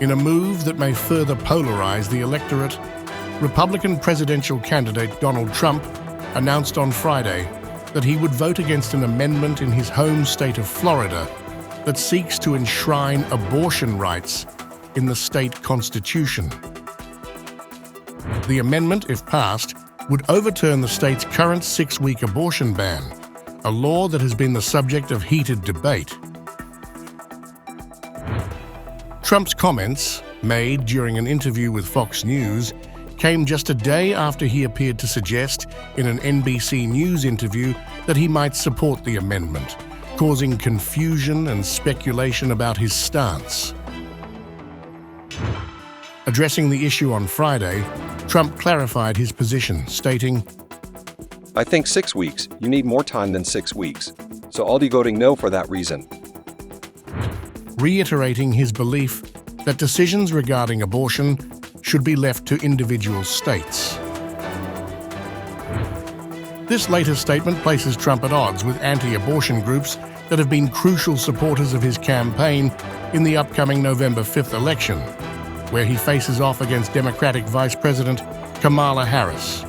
In a move that may further polarize the electorate, Republican presidential candidate Donald Trump announced on Friday that he would vote against an amendment in his home state of Florida that seeks to enshrine abortion rights in the state constitution. The amendment, if passed, would overturn the state's current 6-week abortion ban, a law that has been the subject of heated debate. Trump's comments, made during an interview with Fox News, came just a day after he appeared to suggest in an NBC News interview that he might support the amendment, causing confusion and speculation about his stance. Addressing the issue on Friday, Trump clarified his position, stating, "I think 6 weeks. You need more time than 6 weeks. So I'll be voting no for that reason." Reiterating his belief that decisions regarding abortion should be left to individual states. This latest statement places Trump at odds with anti-abortion groups that have been crucial supporters of his campaign in the upcoming November 5th election, where he faces off against Democratic Vice President Kamala Harris.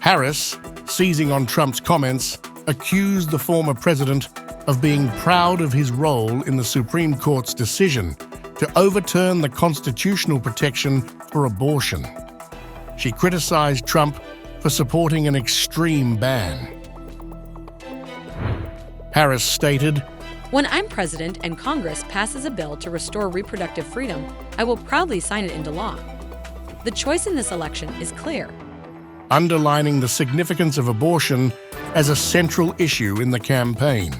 Harris, seizing on Trump's comments, accused the former president of being proud of his role in the Supreme Court's decision to overturn the constitutional protection for abortion. She criticized Trump for supporting an extreme ban. Harris stated, "When I'm president and Congress passes a bill to restore reproductive freedom, I will proudly sign it into law. The choice in this election is clear," underlining the significance of abortion as a central issue in the campaign.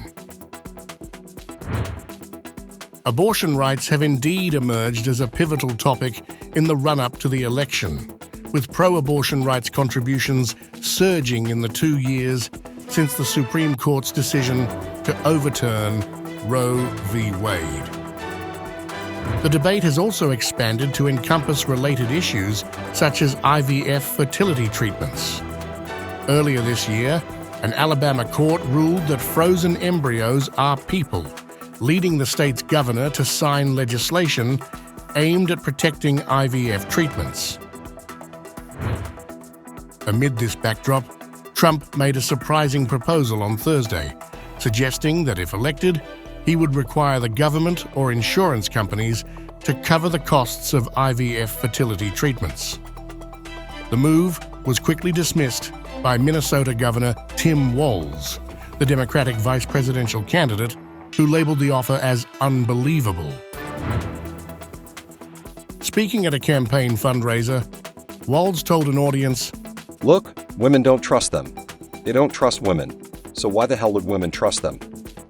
Abortion rights have indeed emerged as a pivotal topic in the run-up to the election, with pro-abortion rights contributions surging in the 2 years since the Supreme Court's decision to overturn Roe v. Wade. The debate has also expanded to encompass related issues such as IVF fertility treatments. Earlier this year, an Alabama court ruled that frozen embryos are people, leading the state's governor to sign legislation aimed at protecting IVF treatments. Amid this backdrop, Trump made a surprising proposal on Thursday, suggesting that if elected, he would require the government or insurance companies to cover the costs of IVF fertility treatments. The move was quickly dismissed by Minnesota Governor Tim Walz, the Democratic vice presidential candidate, who labeled the offer as unbelievable. Speaking at a campaign fundraiser, Walz told an audience, "Look, women don't trust them. They don't trust women. So why the hell would women trust them?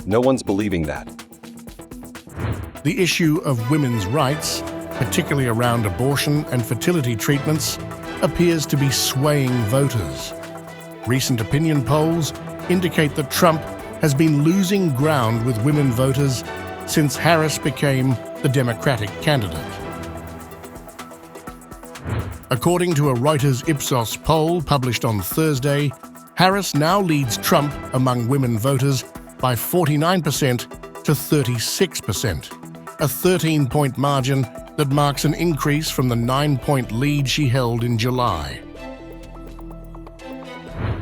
No one's believing that." The issue of women's rights, particularly around abortion and fertility treatments, appears to be swaying voters. Recent opinion polls indicate that Trump has been losing ground with women voters since Harris became the Democratic candidate. According to a Reuters Ipsos poll published on Thursday, Harris now leads Trump among women voters by 49% to 36%, a 13-point margin that marks an increase from the 9-point lead she held in July.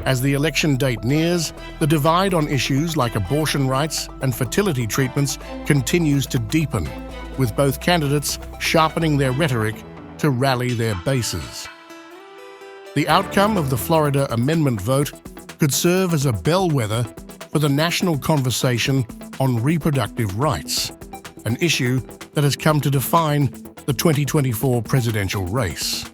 As the election date nears, the divide on issues like abortion rights and fertility treatments continues to deepen, with both candidates sharpening their rhetoric to rally their bases. The outcome of the Florida amendment vote could serve as a bellwether for the national conversation on reproductive rights, an issue that has come to define the 2024 presidential race.